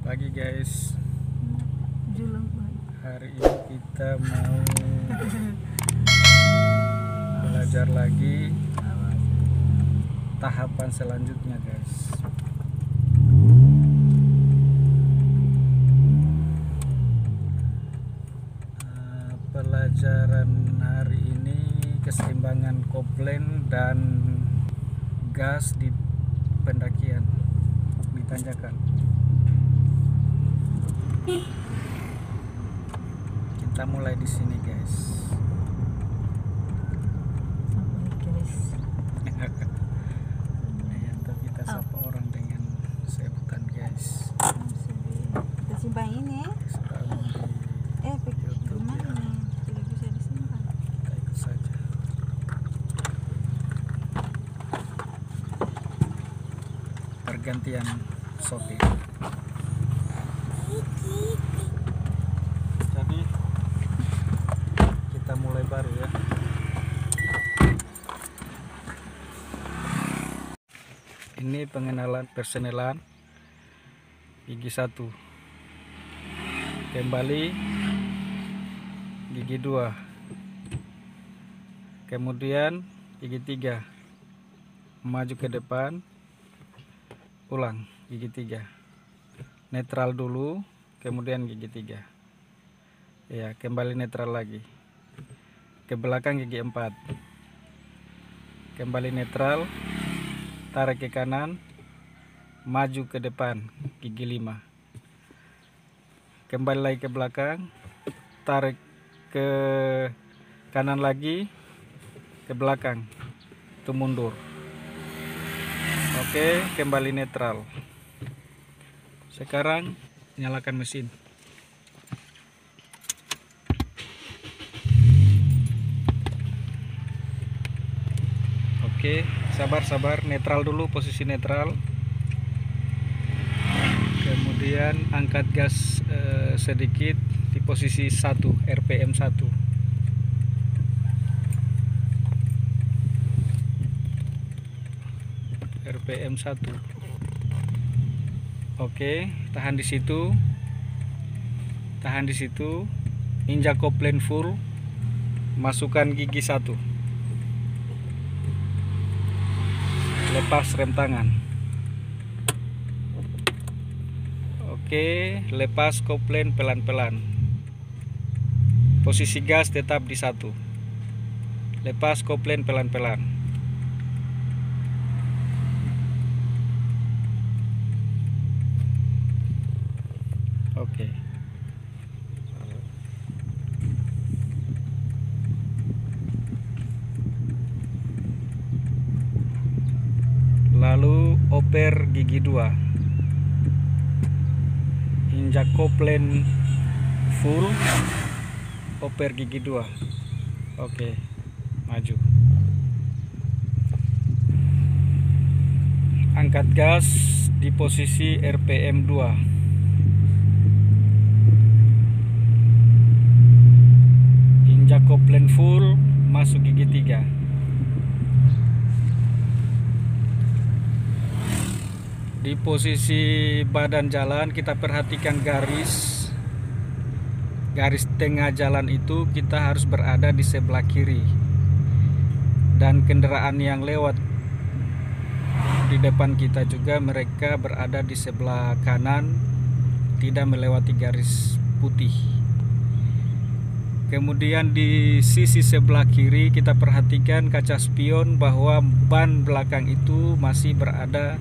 Pagi guys, Julung banget. hari ini kita mau belajar lagi tahapan selanjutnya guys. Pelajaran hari ini keseimbangan kopling dan gas di pendakian di tanjakan. Kita mulai di sini guys. Atau kita sapa orang dengan sebutan guys. Kita simpan ini. Sudah di YouTube Gimana ya. nih? Tidak bisa disimpan. Kita ikut saja. Pergantian sopir. Jadi kita mulai baru ya. Ini pengenalan persenelan gigi 1, kembali gigi 2, kemudian gigi 3, maju ke depan, ulang gigi 3, netral dulu, kemudian gigi 3 ya, kembali netral lagi, ke belakang gigi 4, kembali netral, tarik ke kanan, maju ke depan gigi 5, kembali lagi ke belakang, tarik ke kanan lagi, ke belakang, itu mundur. Oke, kembali netral. Sekarang nyalakan mesin. Oke, sabar, netral dulu, posisi netral. Kemudian angkat gas sedikit di posisi 1, RPM 1. RPM 1. Oke, tahan di situ. Tahan di situ. Injak kopling full. Masukkan gigi 1. Lepas rem tangan. Oke, lepas kopling pelan-pelan. Posisi gas tetap di 1. Lepas kopling pelan-pelan. Oke. Lalu oper gigi 2. Injak kopling full, oper gigi 2. Oke, maju. Angkat gas di posisi RPM 2. Injak kopling full, masuk gigi 3. Di posisi badan jalan kita perhatikan garis tengah jalan itu kita harus berada di sebelah kiri, dan kendaraan yang lewat di depan kita juga mereka berada di sebelah kanan, tidak melewati garis putih. Kemudian di sisi sebelah kiri kita perhatikan kaca spion bahwa ban belakang itu masih berada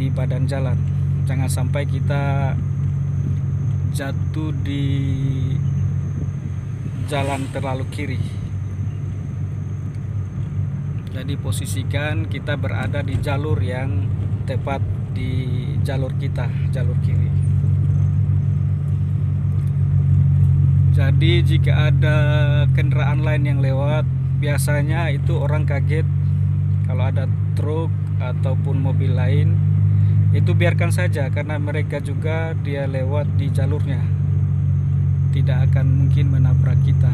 di badan jalan. Jangan sampai kita jatuh di jalan terlalu kiri. Jadi posisikan kita berada di jalur yang tepat di jalur kita, jalur kiri. Jadi jika ada kendaraan lain yang lewat, biasanya itu orang kaget kalau ada truk ataupun mobil lain. Itu biarkan saja, karena mereka juga dia lewat di jalurnya, tidak akan mungkin menabrak kita.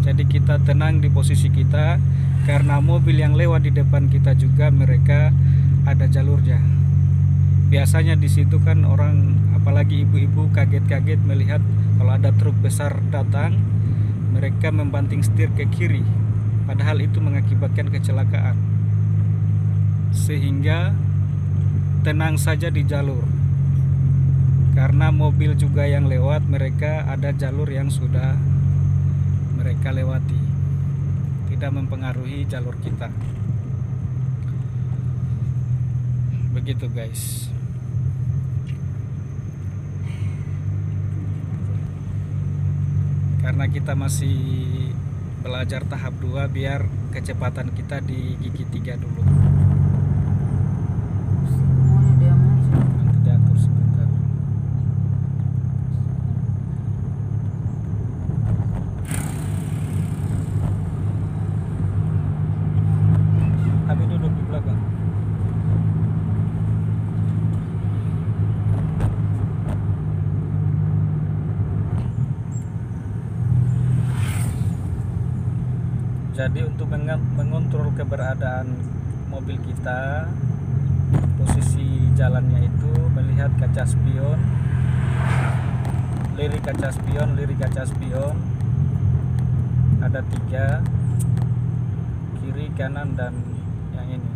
Jadi kita tenang di posisi kita, karena mobil yang lewat di depan kita juga mereka ada jalurnya. biasanya di situ kan orang, apalagi ibu-ibu, kaget-kaget melihat kalau ada truk besar datang, mereka membanting setir ke kiri, padahal itu mengakibatkan kecelakaan. Sehingga tenang saja di jalur, karena mobil juga yang lewat, mereka ada jalur yang sudah mereka lewati, tidak mempengaruhi jalur kita. Begitu guys. Karena kita masih belajar tahap 2, biar kecepatan kita di gigi 3 dulu. Semuanya dia masuk. Nanti diatur sebentar. Tapi duduk di belakang. Jadi untuk mengontrol keberadaan mobil kita, posisi jalannya itu melihat kaca spion, lirik kaca spion, lirik kaca spion, ada 3, kiri, kanan, dan yang ini,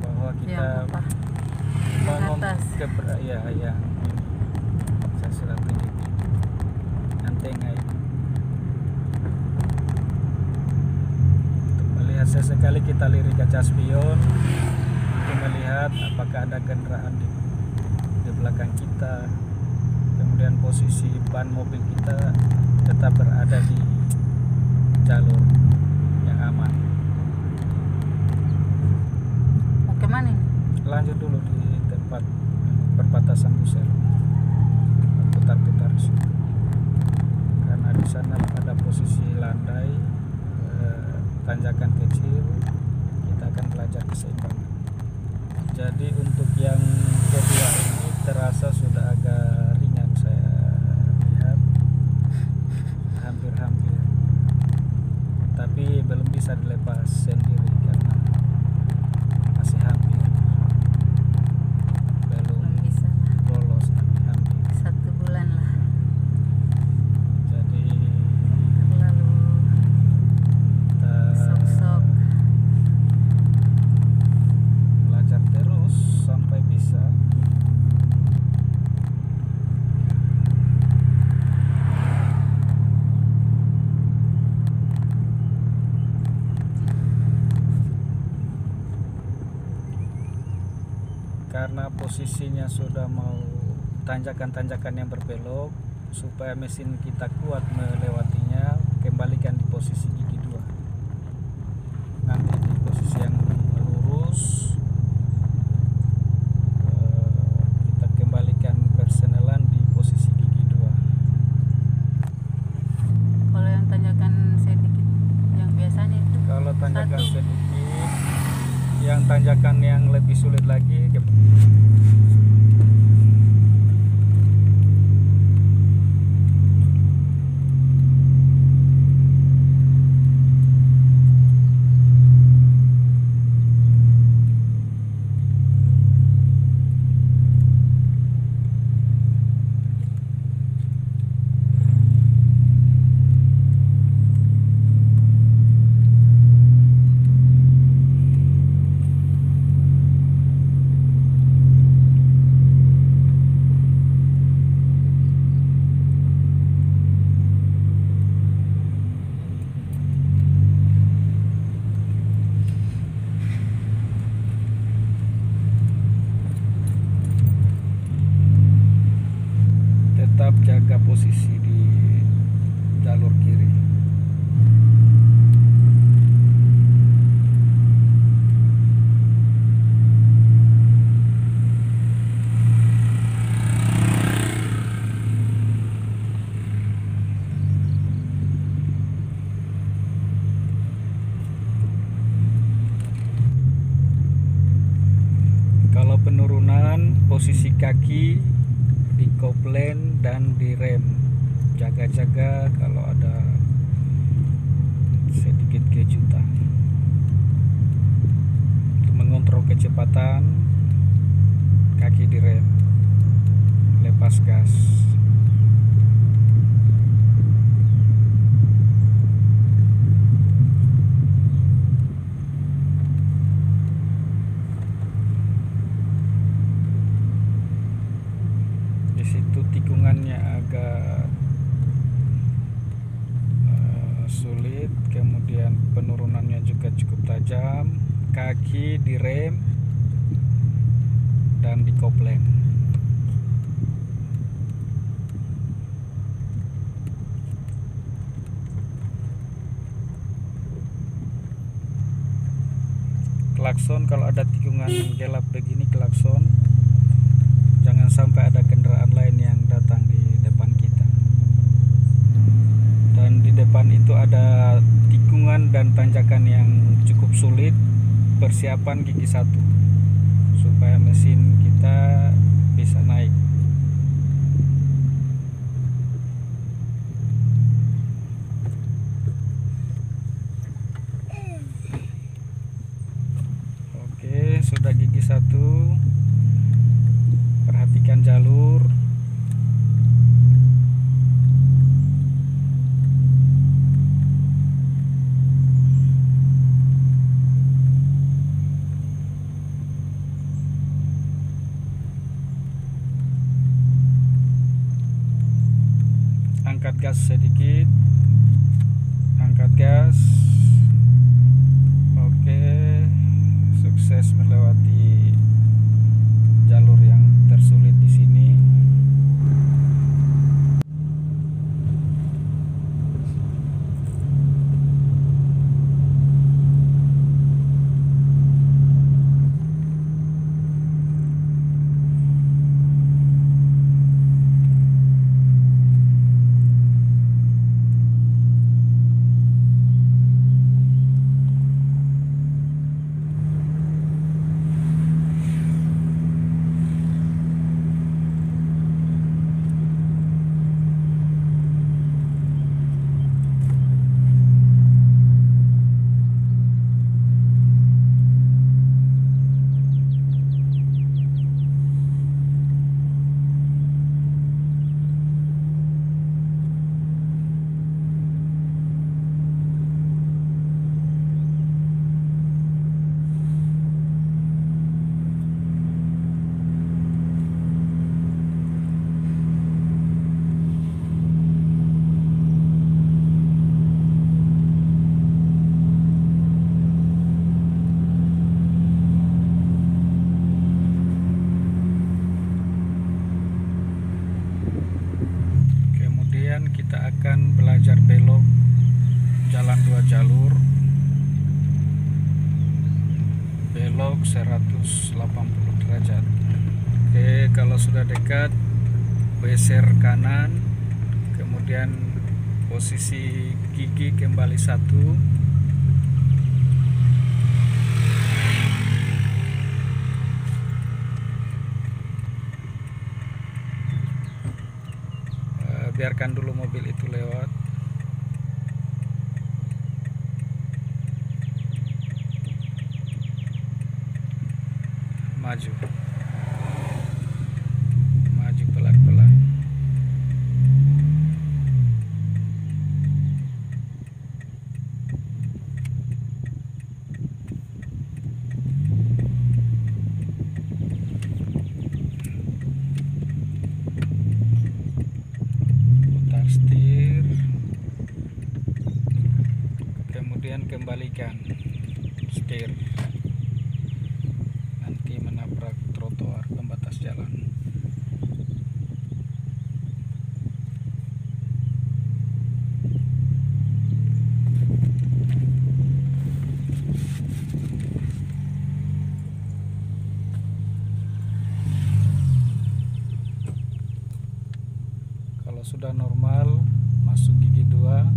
bahwa kita Yang apa? Yang atas. ya ini. Saya sudah tunjuk antena itu. Sesekali kita lirik kaca spion untuk melihat apakah ada kendaraan di belakang kita. Kemudian posisi ban mobil kita tetap berada di jalur yang aman. Mau kemana ini? Lanjut dulu di tempat perbatasan Busel, putar-putar di situ. Karena di sana ada posisi landai, tanjakan kecil, kita akan belajar keseimbangan. Jadi untuk yang kedua ini terasa sudah agak ringan, saya lihat hampir-hampir, tapi belum bisa dilepas sendiri karena masih hampir, belum Belum bisa lah. lolos, tapi hampir. 1 bulan lah. Jadi Terlalu sok-sok. belajar terus sampai bisa. Karena posisinya sudah mau tanjakan-tanjakan yang berbelok, supaya mesin kita kuat melewatinya, kembalikan di posisi gigi 2. Nanti di posisi yang lurus, kita kembalikan persenelan di posisi gigi 2. Kalau yang tanjakan sedikit, yang biasanya itu Kalau tanjakan 1. sedikit, yang tanjakan yang lebih sulit lagi, tetap jaga posisi di jalur kiri. Kalau penurunan, posisi kaki di kopling dan di rem, jaga-jaga kalau ada sedikit kejutan. Untuk mengontrol kecepatan, kaki direm, lepas gas. Di situ tikungannya agak sulit, kemudian penurunannya juga cukup tajam. Kaki direm dan dikopleng. Klakson kalau ada tikungan gelap begini, klakson, jangan sampai ada kendaraan lain yang datang di depan kita. Dan di depan itu ada tikungan dan tanjakan yang cukup sulit. Persiapan gigi 1 supaya mesin kita bisa naik. Oke, sudah gigi 1. Perhatikan jalur. Angkat gas sedikit, angkat gas. Oke, sukses melewati jalur yang tersulit di sini. Kita akan belajar belok jalan 2 jalur, belok 180 derajat. Oke, kalau sudah dekat geser kanan, kemudian posisi gigi kembali 1. Biarkan dulu mobil itu lewat. Maju. Maju pelan-pelan. Setir, kemudian kembalikan setir, nanti menabrak trotoar pembatas jalan. Kalau sudah normal, masuk gigi 2.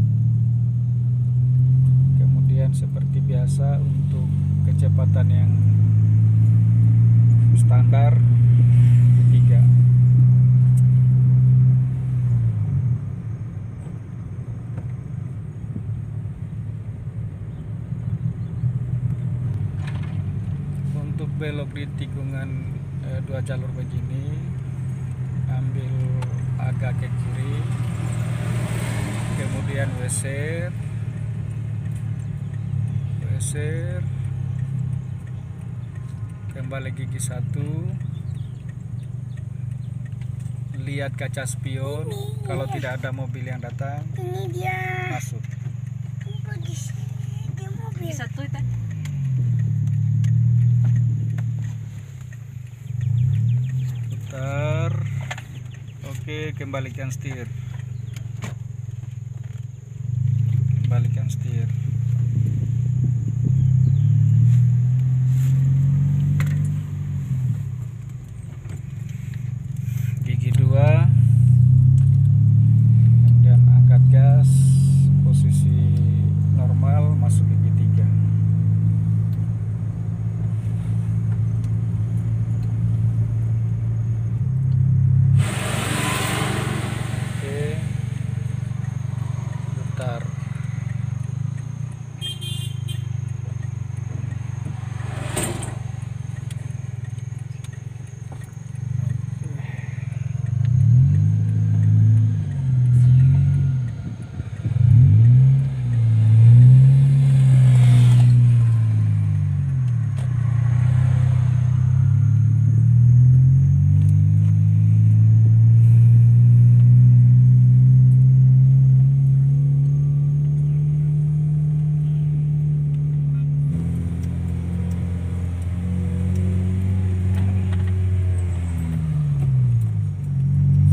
Kemudian seperti biasa untuk kecepatan yang standar gigi 3. Untuk belok di tikungan dua jalur begini, ambil agak ke kiri, kemudian geser, kembali gigi 1, lihat kaca spion, kalau tidak ada mobil yang datang, Ini dia. masuk. Dia mobil. Satu itu. Putar. Oke, kembalikan setir. Gigi 2, kemudian angkat gas, posisi normal, masuk gigi 3. Oke, putar.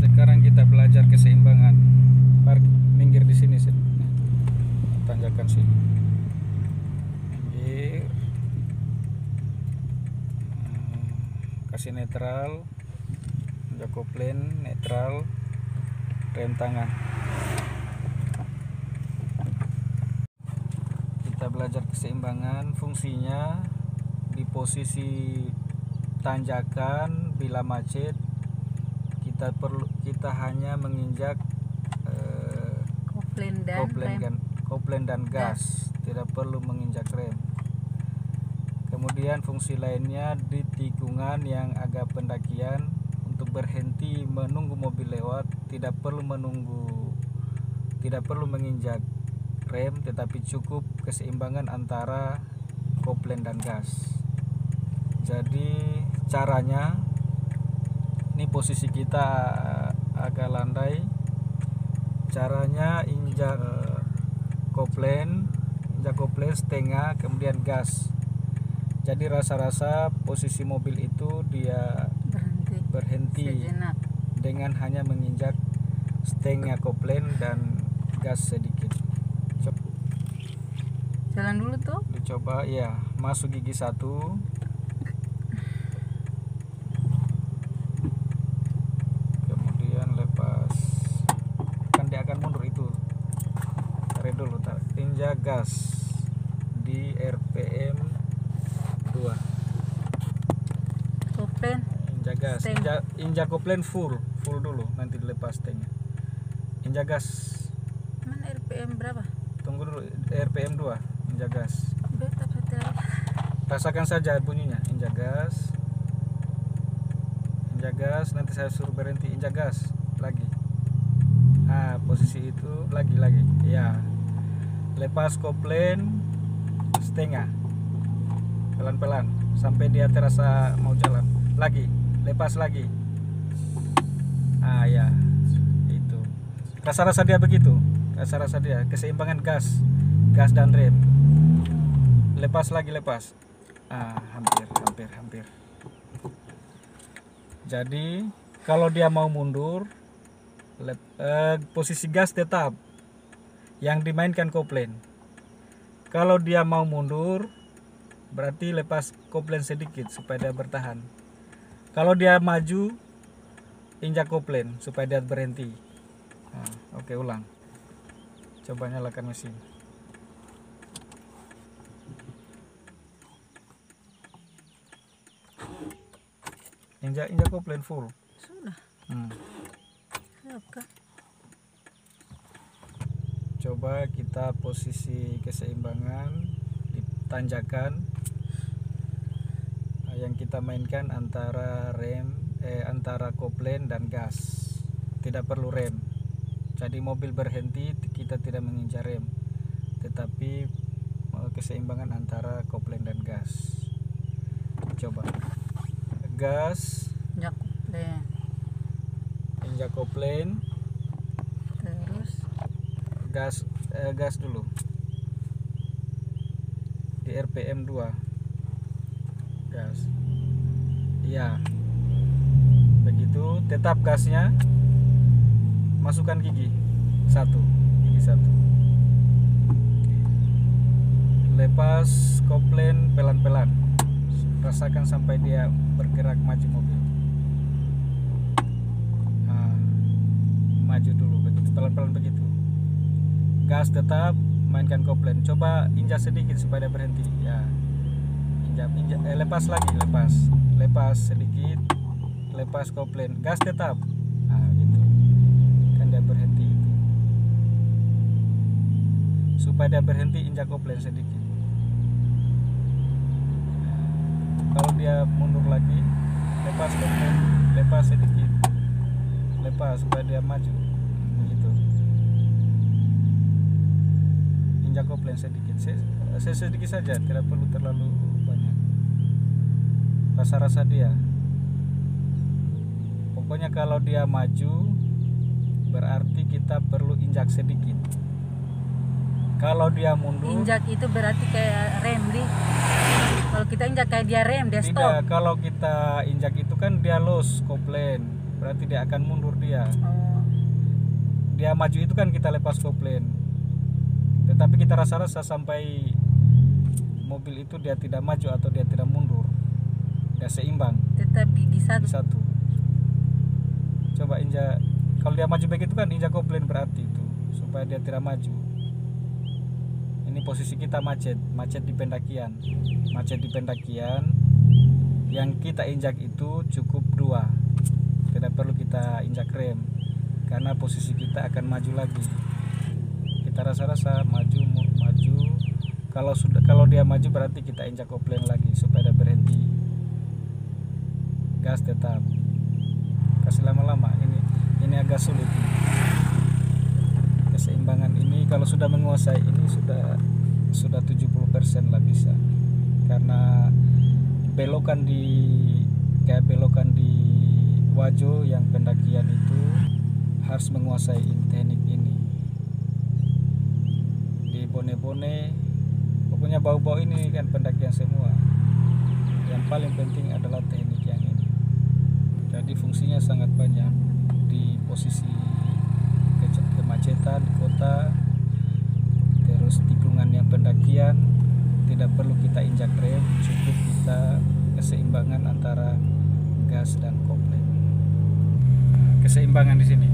Sekarang kita belajar keseimbangan. Minggir di sini, Sid. Tanjakan sini. Minggir. Kasih netral. Kopling netral. Rem tangan. Kita belajar keseimbangan. Fungsinya di posisi tanjakan bila macet, kita hanya menginjak kopling dan gas, tidak perlu menginjak rem. Kemudian fungsi lainnya di tikungan yang agak pendakian, untuk berhenti menunggu mobil lewat, tidak perlu menginjak rem, tetapi cukup keseimbangan antara kopling dan gas. Jadi caranya, ini posisi kita agak landai, caranya injak kopling setengah, kemudian gas. Jadi rasa-rasa posisi mobil itu dia berhenti Sejenak. dengan hanya menginjak setengah kopling dan gas sedikit. Jalan dulu tuh. Dicoba ya, masuk gigi 1. Injak gas di RPM 2. Kopling. Injak gas, Steng. injak kopling full dulu, nanti dilepas stengnya. Injak gas. Mana RPM berapa? Tunggu dulu, RPM 2, injak gas. Beta kata. Rasakan saja bunyinya. Injak gas, nanti saya suruh berhenti. Injak gas lagi. Posisi itu lagi ya. Lepas kopling setengah, pelan-pelan sampai dia terasa mau jalan. Lagi, lepas lagi. Ya, itu. Rasa-rasa dia begitu. Rasa-rasa dia keseimbangan gas dan rem. Lepas lagi. Hampir. Jadi kalau dia mau mundur, posisi gas tetap, yang dimainkan kopling. Kalau dia mau mundur, berarti lepas kopling sedikit supaya dia bertahan. Kalau dia maju, injak kopling supaya dia berhenti. Oke, ulang. Coba nyalakan mesin. Injak kopling full. Sudah. Siapkah? Coba kita posisi keseimbangan di tanjakan. yang kita mainkan antara antara kopling dan gas, tidak perlu rem. Jadi mobil berhenti kita tidak menginjak rem, tetapi keseimbangan antara kopling dan gas. Coba gas, injak kopling, injak kopling, terus gas dulu di RPM 2, gas, iya, begitu. Tetap gasnya, masukkan gigi satu, lepas kopling pelan-pelan, rasakan sampai dia bergerak maju mobil. Nah, maju dulu begitu, pelan-pelan begitu. Gas tetap, mainkan kopling. Coba injak sedikit supaya dia berhenti. Ya, injak, lepas lagi, lepas sedikit, lepas kopling. Gas tetap. Nah, gitu. Kan dia berhenti itu. Supaya dia berhenti, injak kopling sedikit. Kalau dia mundur lagi, lepas kopling, lepas sedikit, lepas supaya dia maju, begitu. Injak kopling sedikit, sedikit saja, tidak perlu terlalu banyak. Rasa-rasa dia. Pokoknya kalau dia maju, berarti kita perlu injak sedikit. Kalau dia mundur, injak itu berarti kayak rem di. Kalau kita injak kayak dia rem, dia stop. tidak. Kalau kita injak itu kan dia los kopling, berarti dia akan mundur dia. Oh, Dia maju itu kan kita lepas kopling. Tetapi kita rasa-rasa sampai mobil itu dia tidak maju atau dia tidak mundur, dia seimbang tetap gigi di satu. satu. Coba injak, kalau dia maju begitu kan injak kopling berarti itu supaya dia tidak maju. Ini posisi kita macet di pendakian. Macet di pendakian, yang kita injak itu cukup 2. Tidak perlu kita injak rem, karena posisi kita akan maju lagi. Kita rasa-rasa maju. Kalau dia maju berarti kita injak kopling lagi supaya dia berhenti. Gas tetap. Kasih lama-lama. Ini agak sulit. Keseimbangan ini kalau sudah menguasai ini sudah 70% lah bisa. Karena belokan di Wajo yang pendakian itu harus menguasai teknik ini. Di Bone-Bone pokoknya bau-bau ini kan pendakian semua. Yang paling penting adalah teknik yang ini. Jadi fungsinya sangat banyak di posisi kemacetan di kota, terus tikungan yang pendakian tidak perlu kita injak rem, cukup kita keseimbangan antara gas dan kopling. Keseimbangan di sini.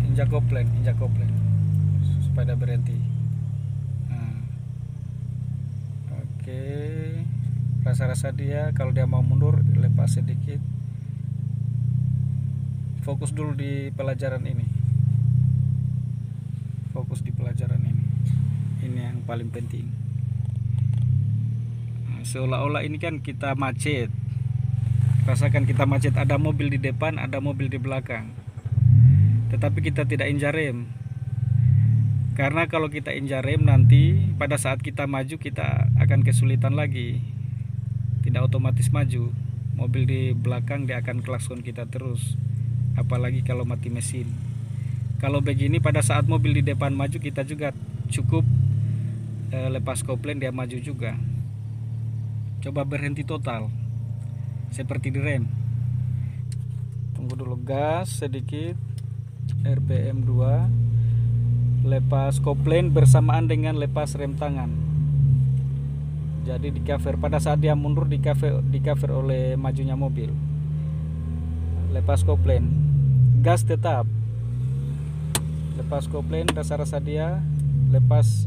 Injak kopling supaya dia berhenti. Nah, oke. Rasa-rasa dia kalau dia mau mundur lepas sedikit. Fokus dulu di pelajaran ini. Ini yang paling penting. Nah, seolah-olah ini kan kita macet. Rasakan kita macet, ada mobil di depan, ada mobil di belakang. Tetapi kita tidak injak rem. Karena kalau kita injak rem nanti pada saat kita maju kita akan kesulitan lagi. Tidak otomatis maju. Mobil di belakang dia akan klakson kita terus. Apalagi kalau mati mesin. Kalau begini pada saat mobil di depan maju kita juga cukup lepas kopling dia maju juga. Coba berhenti total seperti di rem. Tunggu dulu, gas sedikit, RPM 2, lepas kopling bersamaan dengan lepas rem tangan. Jadi di cover pada saat dia mundur di cover oleh majunya mobil. Lepas kopling, gas tetap, lepas kopling, rasa-rasa dia lepas,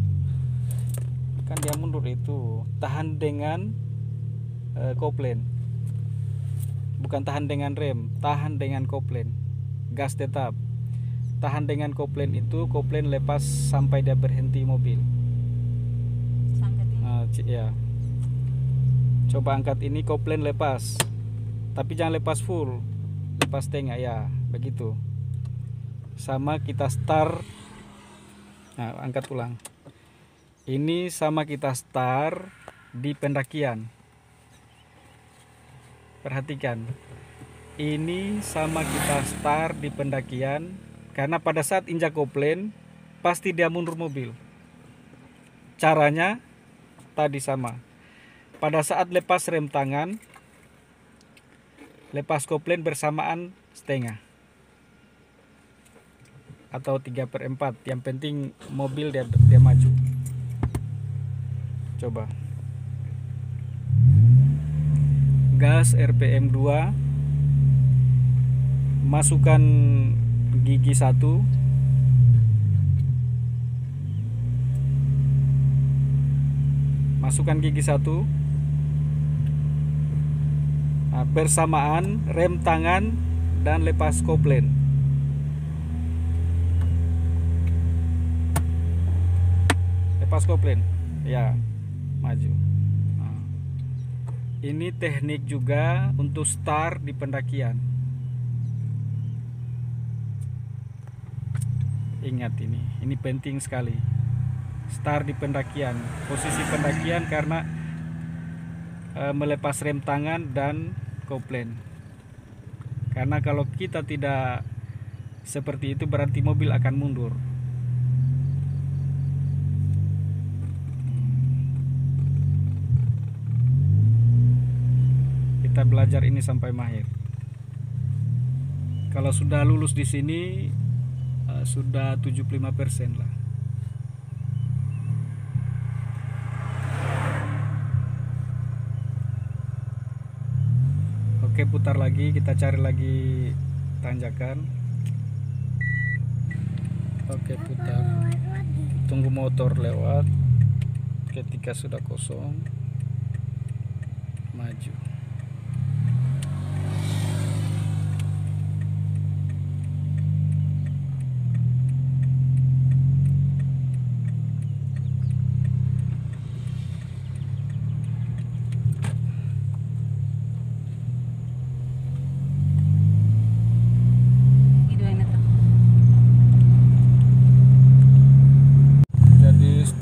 kan dia mundur itu tahan dengan kopling, bukan tahan dengan rem, tahan dengan kopling. Gas tetap, tahan dengan kopling itu, kopling lepas sampai dia berhenti mobil. Ya. Coba angkat ini, kopling lepas. Tapi jangan lepas full. Lepas setengah ya, begitu. Sama kita start. Nah, angkat ulang. Ini sama kita start di pendakian. Perhatikan. Ini sama kita start di pendakian, karena pada saat injak kopling pasti dia mundur mobil. Caranya tadi sama. Pada saat lepas rem tangan, lepas kopling bersamaan setengah atau 3/4. Yang penting mobil dia maju. Coba. Gas RPM 2, masukkan gigi 1, masukkan gigi 1. Nah, bersamaan rem tangan dan lepas kopling. Lepas kopling ya, maju. Nah, ini teknik juga untuk start di pendakian. Ingat ini penting sekali. Start di pendakian, posisi pendakian karena melepas rem tangan dan kopling. Karena kalau kita tidak seperti itu berarti mobil akan mundur. Kita belajar ini sampai mahir. Kalau sudah lulus di sini sudah 75% lah. Oke, putar lagi, kita cari lagi tanjakan. Oke, putar. Tunggu motor lewat. Ketika sudah kosong, maju.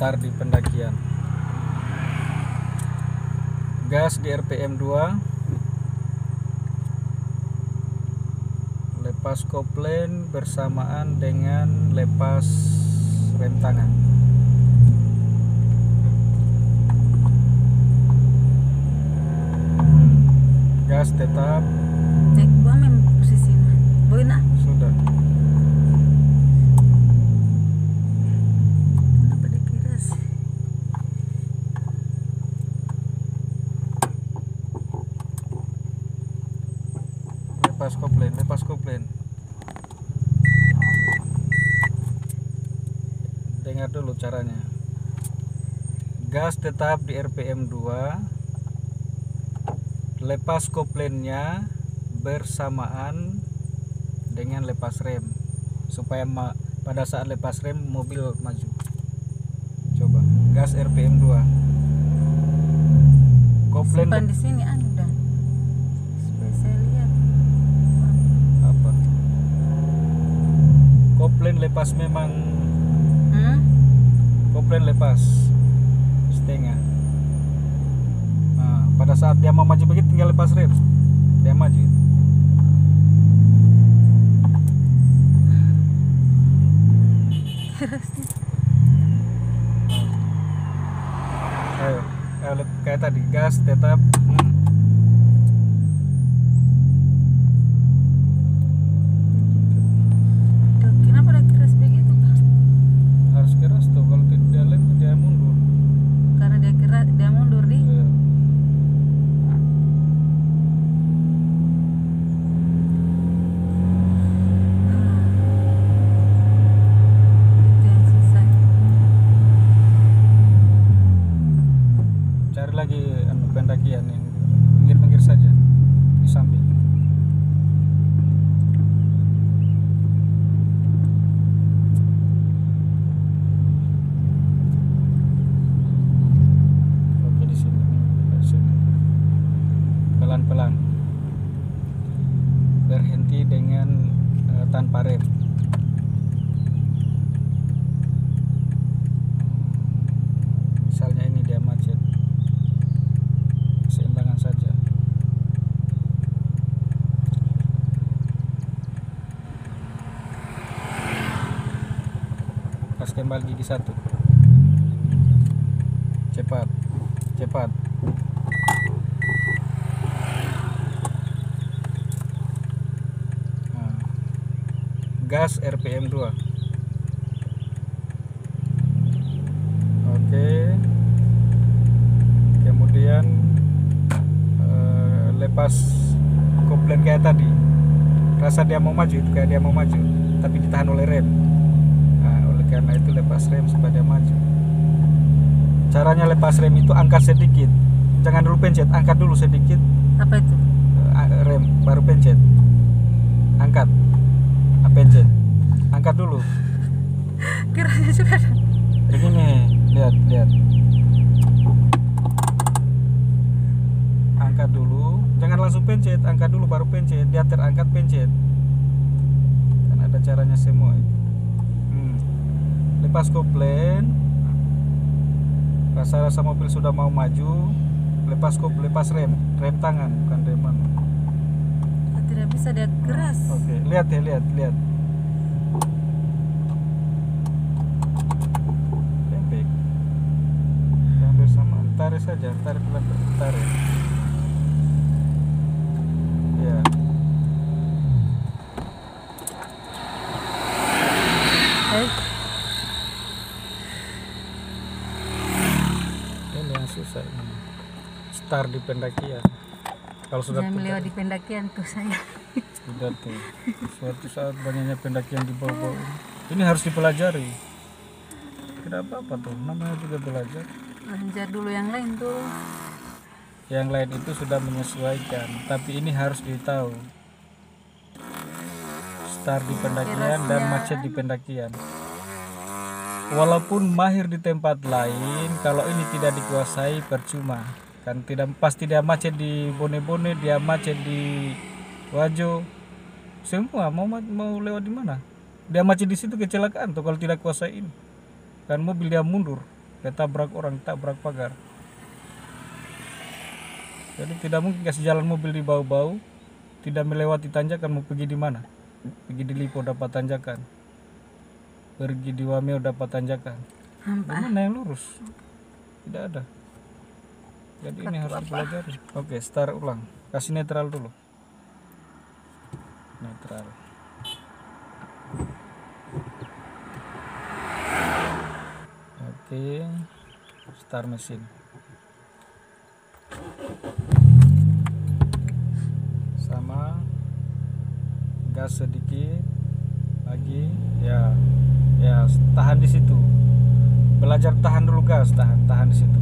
Start di pendakian. Gas di RPM 2, lepas kopling bersamaan dengan lepas rem tangan. Gas tetap. Cek bom posisinya. Boy nak. Sudah. Lepas kopling. Dengar dulu caranya. Gas tetap di RPM 2, lepas koplingnya bersamaan dengan lepas rem, supaya pada saat lepas rem mobil maju. Coba gas RPM 2, kopling simpan di sini Anda supaya saya lihat. Apa? Kopling lepas memang. Kopling lepas setengah. Nah, pada saat dia mau maju begitu tinggal lepas rem, dia maju. Ayo, kayak tadi, gas tetap. Kenapa dia keras begitu? Harus keras tuh, kalau tidak dia lem dia mundur. Karena dia keras, dia mundur di. Iya. pelan-pelan, berhenti dengan tanpa rem. Misalnya ini dia macet, keseimbangan saja. Pas kembali gigi 1, cepat. Nah, gas RPM 2. Oke, kemudian lepas kopling kayak tadi, rasa dia mau maju, itu kayak dia mau maju tapi ditahan oleh rem. Nah, oleh karena itu lepas rem supaya dia maju. Caranya lepas rem itu angkat sedikit, jangan dulu pencet, angkat dulu sedikit. Apa itu? Rem baru pencet, angkat, pencet, angkat dulu. Kiranya juga ada. Begini, lihat, angkat dulu, jangan langsung pencet, angkat dulu baru pencet, dia terangkat pencet. Kan ada caranya semua itu. Lepas kopling, rasa mobil sudah mau maju, lepas rem tangan, bukan rem mana. Tidak bisa dia keras. Oke, lihat. Lembek. Hampir sama, tarik saja, tarik pelan-pelan, tarik. Ya. Ini yang susah ini. Start di pendakian. Kalau sudah Jangan melewati di pendakian tuh saya. Sudah tuh. Suatu saat banyaknya pendakian di bawah-bawah ini harus dipelajari. Tidak apa-apa tuh, namanya juga belajar. Belajar dulu yang lain tuh. Yang lain itu sudah menyesuaikan, tapi ini harus ditahu. Start di pendakian dan macet di pendakian. Walaupun mahir di tempat lain, kalau ini tidak dikuasai percuma. Kan pasti dia macet di Bone-Bone, dia macet di Wajo. Semua mau lewat di mana? Dia macet di situ, kecelakaan tuh kalau tidak kuasai ini. Kan mobil dia mundur, dia tabrak orang, tabrak pagar. Jadi tidak mungkin kasih jalan mobil di bau-bau, tidak melewati tanjakan. Mau pergi di mana? Pergi di Lipo dapat tanjakan, pergi di Wameo dapat tanjakan. Mana yang lurus? Tidak ada. Jadi ini harus dipelajari. Oke, start ulang. Kasih netral dulu. Netral. Oke, start mesin. Sama, gas sedikit lagi. Ya, tahan di situ. Belajar tahan dulu gas, tahan di situ.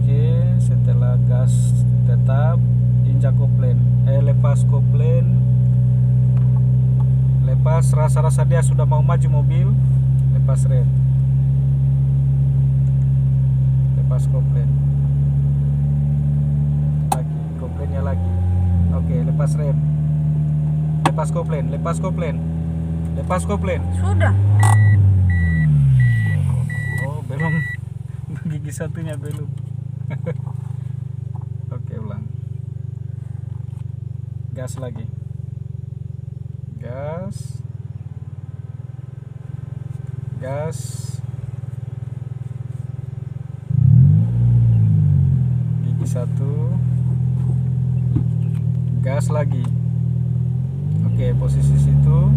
Oke, setelah gas tetap, injak kopling. Lepas kopling. Lepas rasa dia sudah mau maju mobil, lepas rem. Lepas kopling. Lagi, koplingnya lagi. Oke, lepas rem. Lepas kopling. Sudah. Oh, belum. Gigi satunya belum. Oke, ulang. Gas lagi. Gas. Gigi 1. Gas lagi. Oke, posisi situ.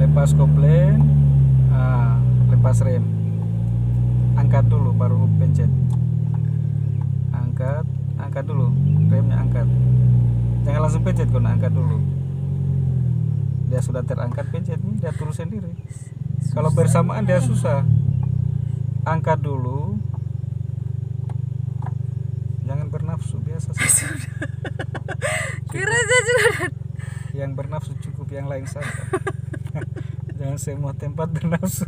Lepas kopling. Lepas rem. Angkat dulu baru pencet. Angkat dulu, remnya angkat. Jangan langsung pencet, kau angkat dulu. Dia sudah terangkat, pencet nih, dia turun sendiri. Kalau bersamaan dia susah. Angkat dulu. Jangan bernafsu, biasa saja. Kira saya juga. Yang bernafsu cukup, yang lain saja. Jangan semua tempat bernafsu.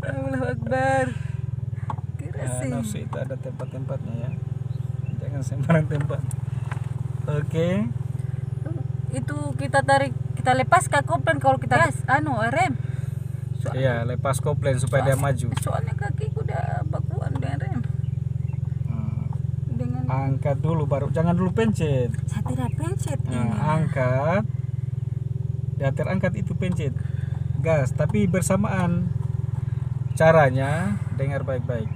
Allahu Akbar. Kira sih. nafsu itu ada tempat-tempatnya ya, jangan sembarang tempat. Oke. Itu kita tarik, kita lepas ke kopling kalau kita gas rem. Iya, lepas kopling supaya dia maju. Soalnya kaki udah bakuan dengan rem. Dengan Angkat dulu baru, jangan dulu pencet. saya tidak pencet ini. Angkat. Di terangkat itu pencet gas, tapi bersamaan. Caranya dengar baik-baik.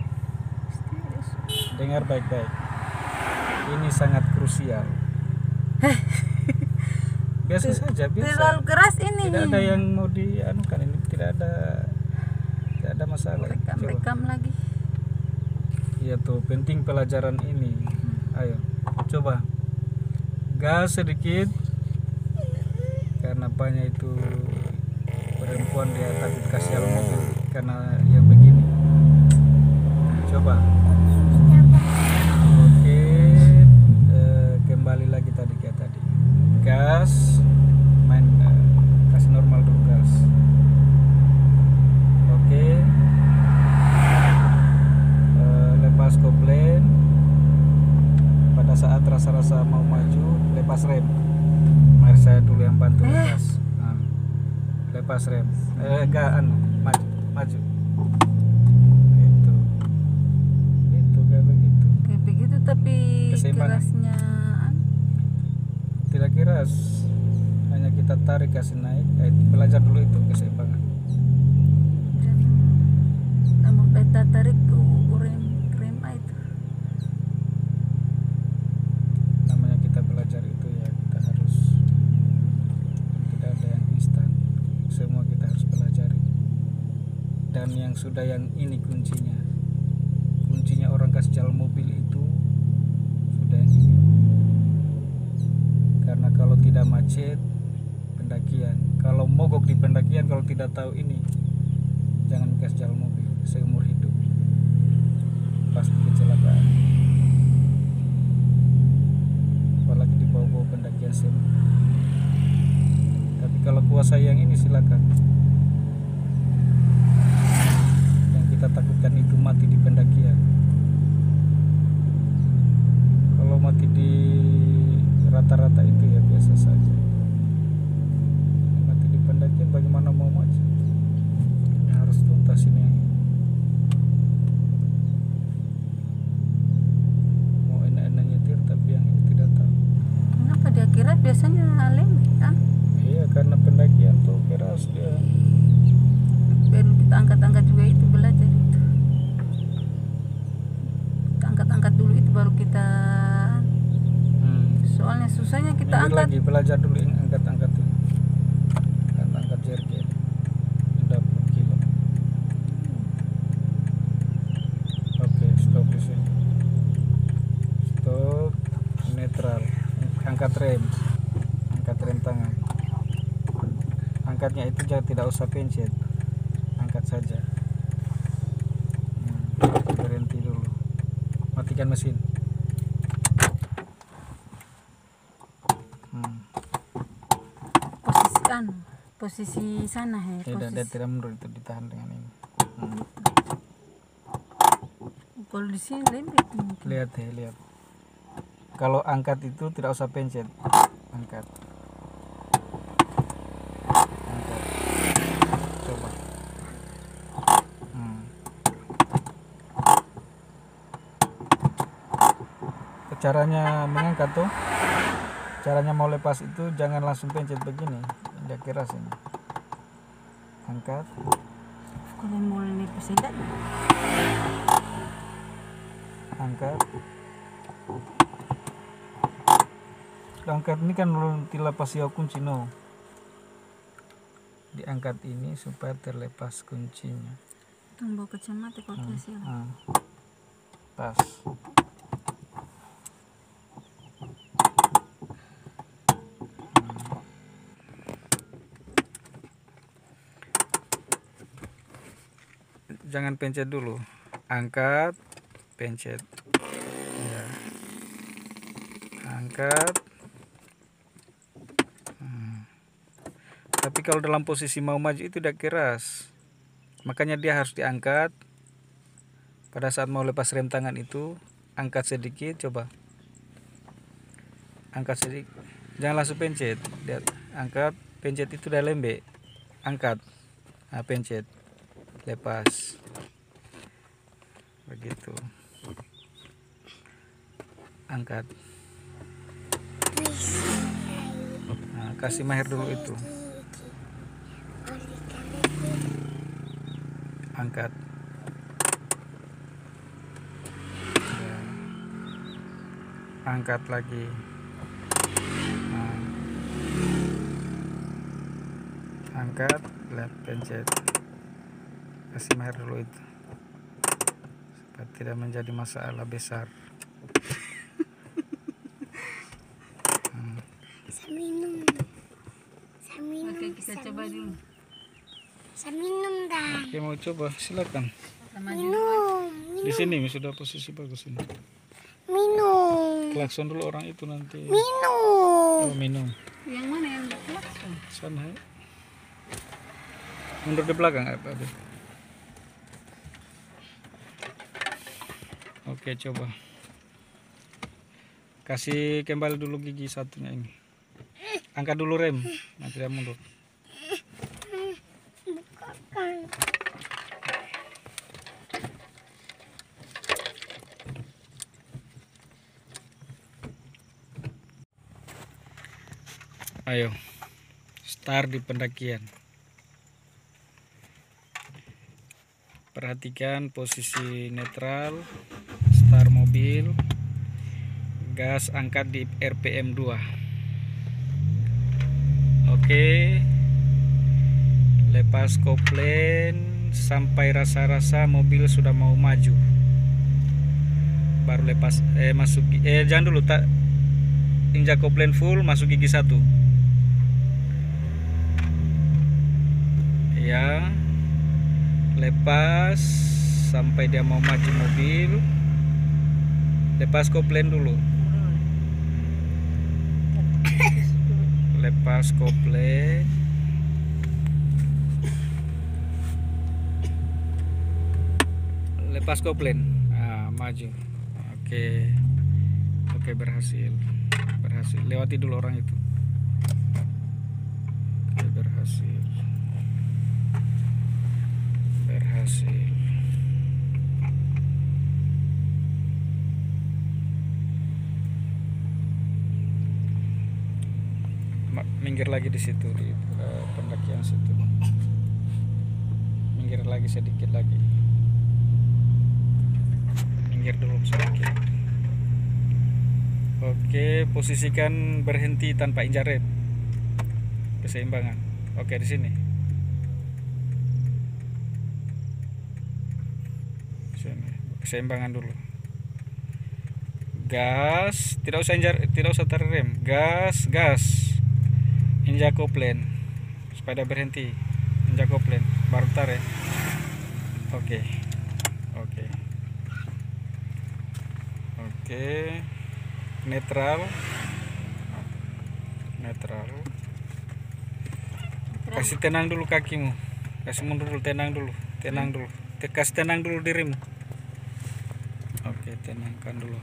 Dengar baik-baik. Ini sangat krusial. Biasa saja, biasa. Terlalu keras ini. Tidak ada yang mau dianukan ini, tidak ada masalah. Rekam lagi. Iya tuh, penting pelajaran ini. Ayo, coba gas sedikit, karena banyak itu perempuan dia takut kasih mobil karena yang begini. Coba. Oke, kembali lagi tadi kayak tadi. Gas, main kasih normal dulu gas. Oke. Lepas kopling. Pada saat rasa-rasa mau maju, lepas rem. Mari saya dulu yang bantu lepas. Lepas rem. Maju. Itu kayak begitu. Kayak begitu tapi Keseimbangan. kerasnya Tidak keras, hanya kita tarik kasih naik. Belajar dulu itu keseimbangan. namun kita tarik ke rem itu. Namanya kita belajar itu ya, kita harus, tidak ada yang instan, semua kita harus pelajari. Dan yang sudah yang ini kuncinya orang kasih jalan mobil itu sudah yang ini, karena kalau tidak macet pendakian, kalau mogok di pendakian, kalau tidak tahu ini, jangan kasih jalan mobil seumur hidup, pasti kecelakaan. Apalagi di bawah-bawah pendakian semua. Tapi kalau kuasai yang ini silakan. Yang kita takutkan itu mati di pendakian. Kalau mati di rata-rata itu ya biasa saja. Mati di pendakian bagaimana mau maju? Ya, harus tuntas ini. Mau enak-enak nyetir tapi yang ini tidak tahu. Kenapa dia kira biasanya lembek kan? Iya, karena pendakian tuh keras dia. Perlu kita angkat-angkat juga itu, belajar itu. Kita angkat-angkat dulu itu baru kita. Soalnya susahnya kita Minggir angkat. lagi, belajar dulu yang angkat-angkat itu. Angkat jergen. 20 kilo. Oke, stop di sini. Stop, netral. Angkat rem. Angkat rem tangan. Angkatnya itu tidak usah pencet. Angkat saja. Berhenti dulu. Matikan mesin. Posisi sana Dia tidak mundur, itu ditahan dengan ini. Kalau di sini lembek mungkin. Lihat. Kalau angkat itu tidak usah pencet. Angkat. Coba. Caranya mengangkat tuh. Caranya mau lepas itu jangan langsung pencet begini. Dia keras ini. Angkat. Kalau mau lepas enggak? Angkat. Angkat ini kan belum dilepas ya kunci no. Diangkat ini supaya terlepas kuncinya. Tunggu kacamata kalau kasih. Pas. Jangan pencet dulu, angkat, pencet, ya. Angkat. Tapi kalau dalam posisi mau maju itu udah keras, makanya dia harus diangkat, Pada saat mau lepas rem tangan itu angkat sedikit, coba angkat sedikit, jangan langsung pencet. Lihat, angkat, pencet itu udah lembek, angkat, nah, pencet, lepas, begitu, angkat, nah, kasih mahir dulu itu, angkat, ya. Angkat lagi, nah. Angkat, lihat, pencet, kasih mahir dulu itu supaya tidak menjadi masalah besar. Saya minum. Oke, kita coba dulu. Saya minum dah. Oke, mau coba silakan. Sama Minum. Di sini sudah posisi bagus ini. Minum. Klakson dulu orang itu nanti. Minum. Oh, minum. yang mana yang klakson? Sana. Mundur di belakang apa? Oke, coba. Kasih kembali dulu gigi satunya ini. Angkat dulu rem. Nah, tidak mundur. Bukakan. Ayo. Start di pendakian. Perhatikan posisi netral, start mobil, gas angkat di RPM 2. Oke, lepas kopling sampai rasa-rasa mobil sudah mau maju, baru lepas, masuk, jangan dulu, tak injak kopling full, masuk gigi 1 ya. Lepas sampai dia mau maju mobil, lepas kopling dulu, lepas kopling, lepas kopling, nah, maju. Oke, oke, berhasil, lewati dulu orang itu. Oke, berhasil. Minggir lagi di situ, di pendakian situ. Minggir lagi sedikit lagi. Minggir dulu sedikit. Oke, posisikan berhenti tanpa injak rem. Keseimbangan. Oke, di sini. Keseimbangan dulu. Gas, tidak usah tarik rem. Gas. Injak kopling supaya berhenti. Injak kopling baru tarik. Oke. Netral. Kasih tenang dulu kakimu. Kasih mundur dulu, tenang dulu. Kasih tenang dulu dirimu. Oke, tenangkan dulu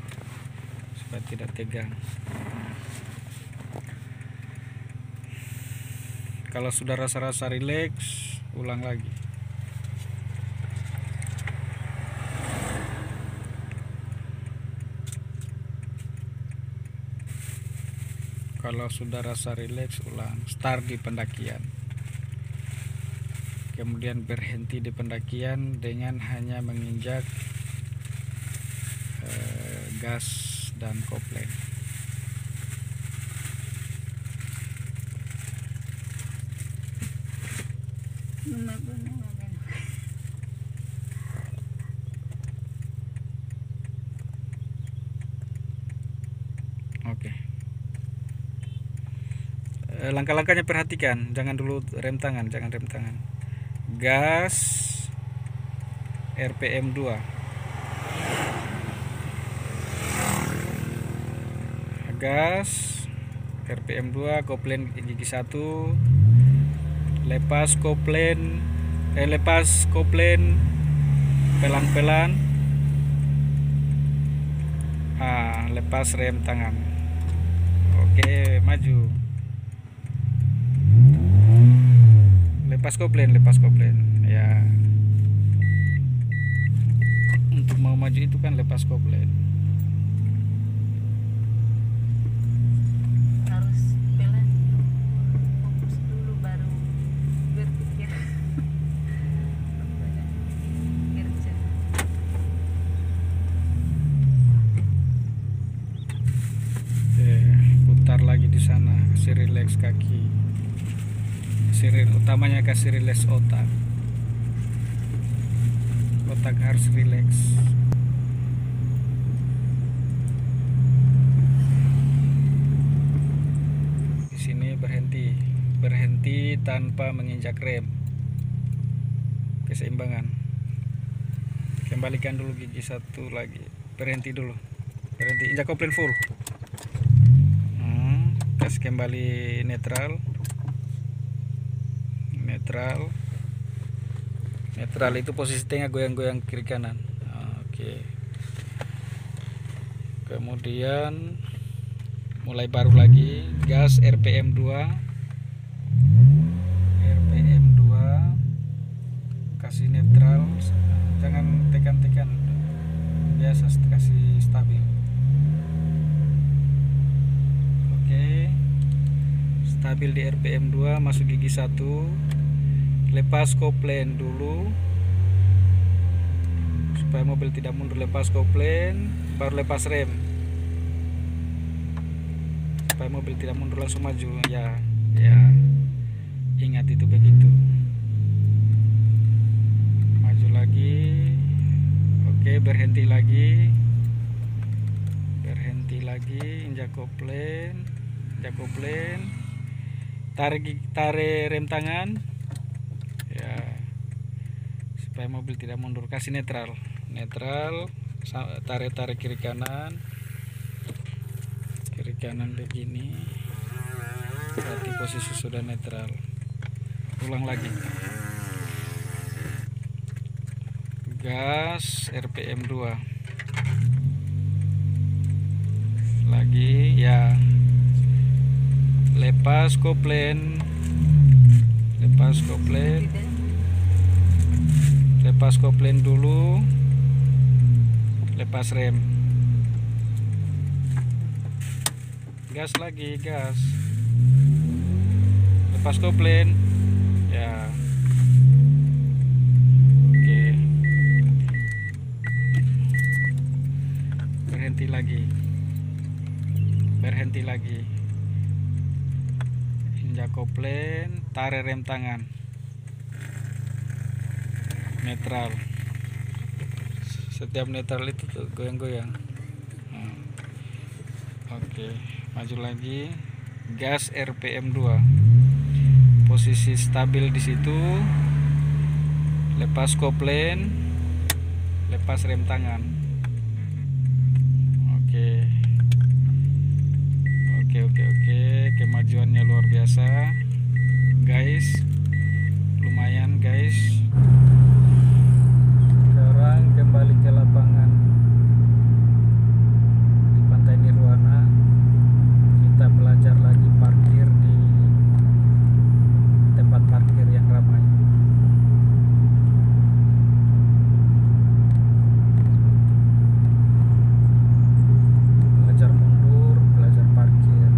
supaya tidak tegang. Kalau sudah rasa-rasa rileks, ulang lagi. Kalau sudah rasa rileks, ulang. Start di pendakian. Kemudian berhenti di pendakian dengan hanya menginjak gas dan kopling. Oke. Langkah-langkahnya perhatikan, jangan dulu rem tangan, Gas RPM 2. Gas RPM 2, kopling gigi 1. Lepas kopling pelan-pelan Lepas rem tangan. Oke, maju. Lepas kopling ya. Untuk mau maju itu kan lepas kopling. Harus pelan, fokus dulu baru berpikir. Kerja. Oke, putar lagi di sana, kasih rileks kaki. Utamanya kasih rileks otak. Otak harus rileks. Di sini berhenti tanpa menginjak rem. Keseimbangan. Kembalikan dulu gigi satu lagi. Berhenti dulu. Berhenti, injak kopling full. Kasih kembali netral. Netral itu posisi tengah, goyang-goyang kiri kanan. Oke. Kemudian mulai baru lagi, gas RPM 2. Kasih netral, jangan tekan-tekan. Biasa kasih stabil. Oke. Stabil di RPM 2, masuk gigi 1. Lepas kopling dulu supaya mobil tidak mundur. Lepas kopling baru lepas rem supaya mobil tidak mundur, langsung maju. Ya ingat itu begitu. Maju lagi. Oke, berhenti lagi, injak kopling, tarik rem tangan ya, supaya mobil tidak mundur. Kasih netral, tarik kiri kanan begini, berarti posisi sudah netral. Ulang lagi, gas RPM 2 lagi ya. Lepas kopling dulu, lepas rem, gas lagi, lepas kopling ya. Oke, berhenti lagi, injak kopling, tarik rem tangan, netral. Setiap netral itu tuh goyang-goyang. Oke, maju lagi, gas RPM 2, posisi stabil di situ. Lepas kopling, lepas rem tangan. Oke, kemajuannya luar biasa guys, lumayan guys. Sekarang kembali ke lapangan di Pantai Nirwana. Kita belajar lagi parkir di tempat parkir yang ramai. Belajar mundur, belajar parkir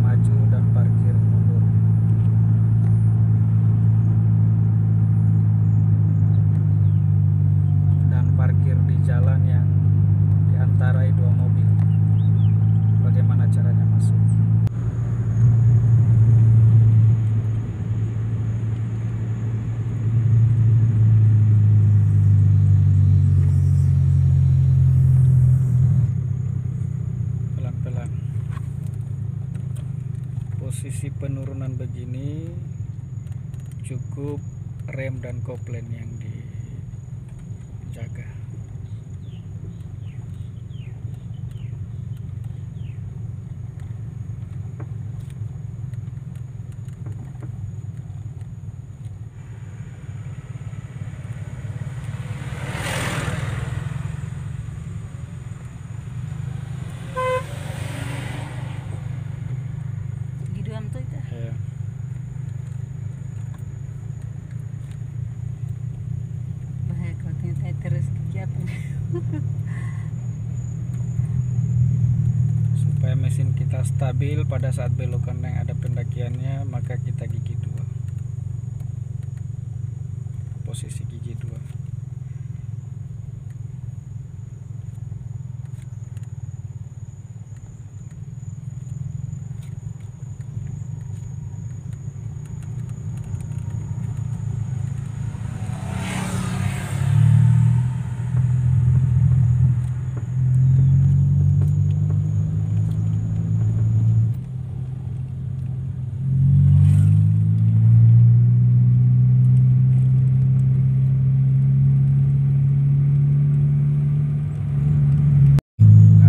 maju dan parkir mundur. Dan parkir di jalan yang diantarai dua mobil. Bagaimana caranya masuk? Pelan-pelan. Posisi penurunan begini cukup rem dan kopling yang dijaga. Supaya mesin kita stabil pada saat belokan yang ada pendakiannya, maka kita gigi 2. Posisi gigi 2.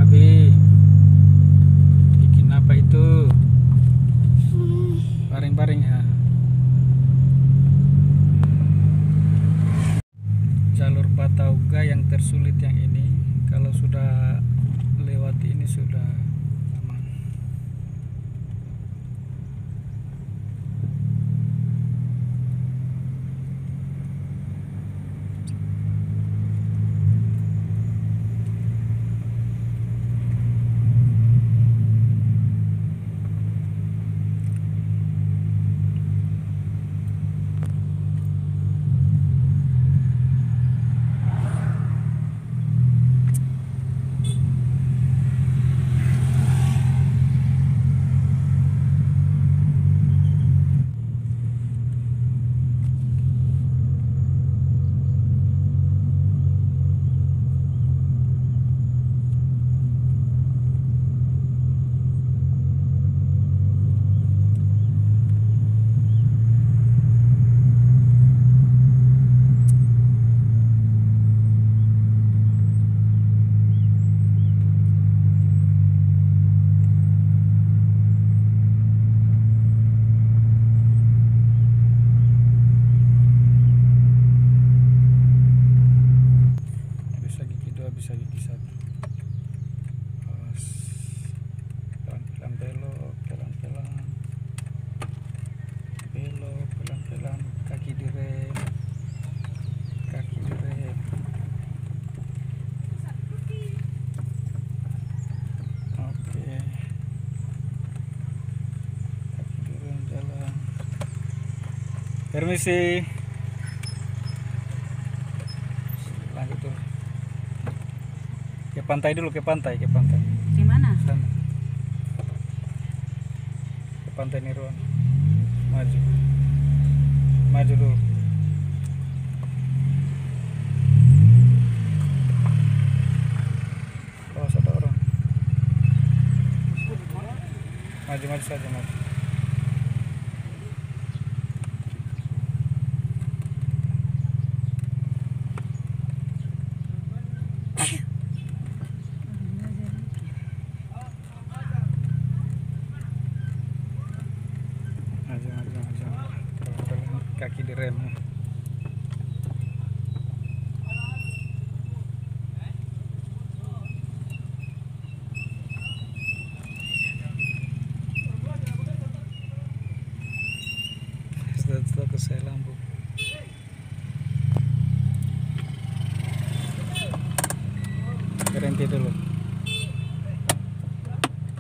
Abi, bikin apa itu? Baring-baring ya. Jalur Patauga yang tersulit yang ini, kalau sudah lewati ini sudah aman. Bisa gigi 2, bisa gigi 1. Awas. Pelan-pelan belok, pelan-pelan. Belok, pelan-pelan. Kaki direm. Kaki direm. Oke. Kaki direm jalan. Permisi. Lanjut dulu. Ke pantai dulu, ke pantai. Di mana? Sana. Ke pantai Niruan. Maju. Maju dulu. Awas ada orang. Maju saja, maju. Maju. Pelan-pelan, kaki direm. Sudah ke saya lampu. Berhenti dulu.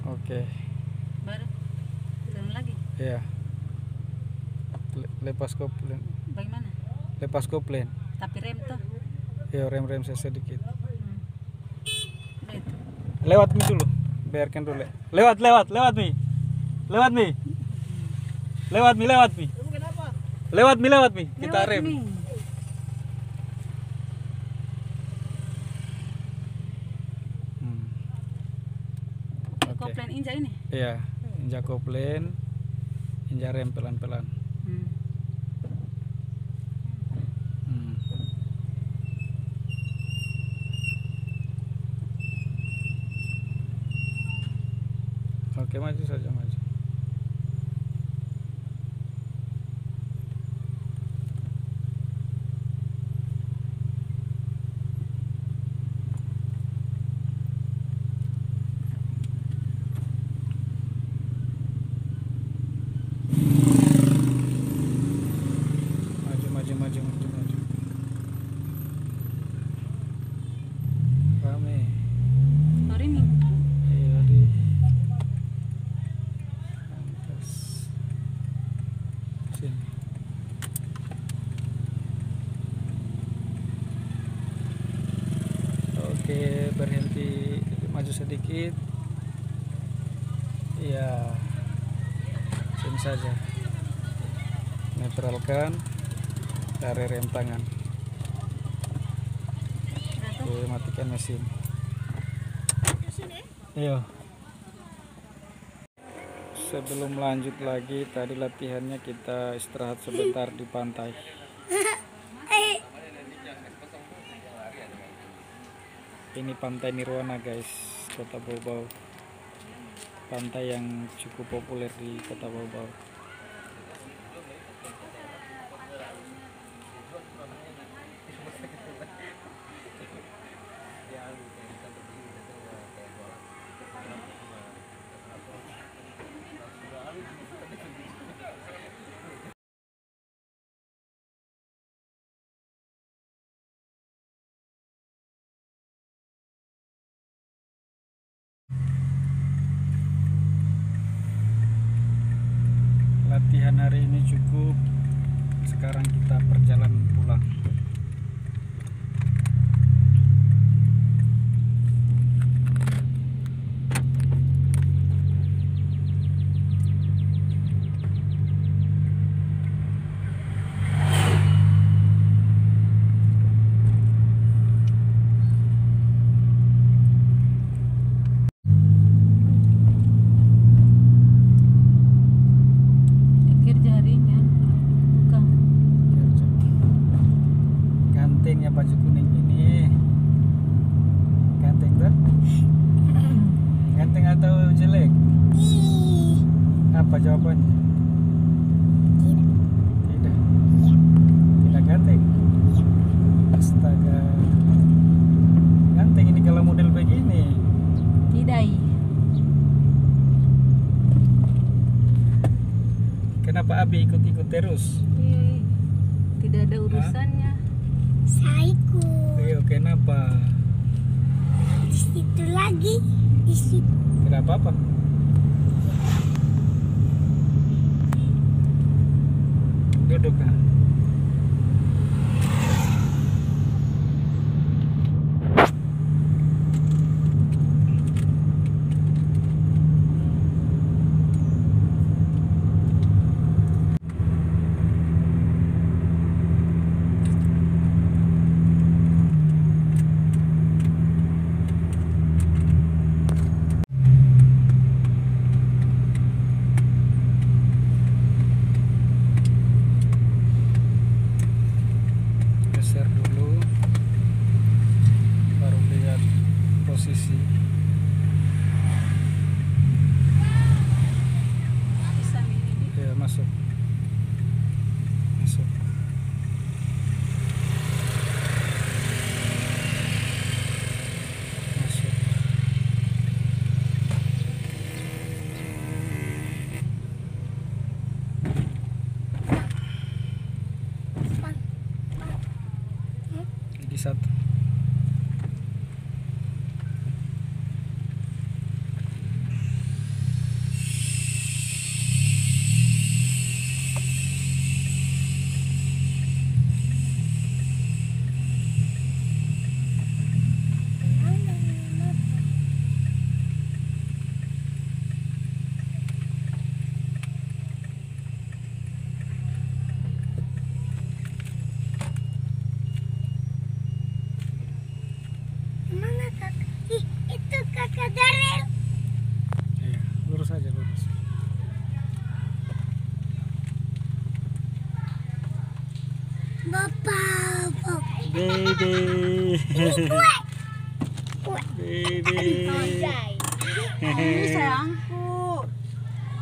Oke. Baru jalan lagi. Ya. Lepas kopling. Bagaimana? Lepas kopling. Tapi rem tuh. Ya, rem saya sedikit. Udah itu. Lewat mi dulu. Biarkan dulu. Lewat mi. Lewat mi. Lewat mi. Kita Lewat rem. nih. Oke. Koplen injak ini. Iya, injak kopling. Injak rem pelan-pelan. Oke, maju saja, maju. Maju. rame. Hari Minggu. Iya di atas sini. Oke, berhenti maju sedikit. Iya, sini saja. Netralkan dari rem tangan. Oke, matikan mesin. Ayo. Sebelum lanjut lagi, tadi latihannya kita istirahat sebentar di pantai. Ini Pantai Nirwana guys, Kota Bau-Bau. Pantai yang cukup populer di Kota Bau-Bau. Latihan hari ini cukup. Sekarang kita perjalanan pulang. Kerja harinya tukang. Gantengnya baju kuning ini. Ganteng tuh? Ganteng atau jelek? Ih, Apa jawabannya? tidak. Tidak. Ya. Tidak ganteng. Astaga. Ganteng ini kalau model begini. Tidak. Kenapa Abi ikut-ikut terus? Tidak ada urusannya. Saiku. Ayo, kenapa? Di situ lagi. Di situ. Tidak apa-apa. Duduk nah. Geser dulu, baru lihat posisi. Bisa ini. Ya, masuk. Masuk. Masuk. Gigi satu. Mana kakak? Ih, itu kakak Darel. Iya, lurus aja, lurus. Bapak. Baby. Kue. Kue. Baby. Ini sayangku,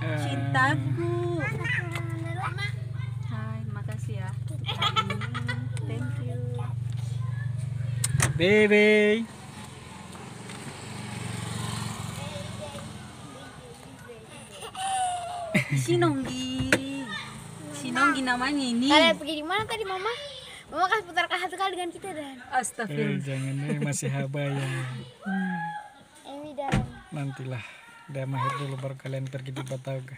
cintaku. Hai, makasih ya. Thank you. Baby. Sinonggi. Sinonggi namanya ini. Kalian pergi di mana tadi, Mama? Mama kasih putar ke satu kali dengan kita dan. Astagfirullah. Jangan masih haba ya. Ini dan. Nantilah udah mahir dulu baru kalian pergi di Batauga.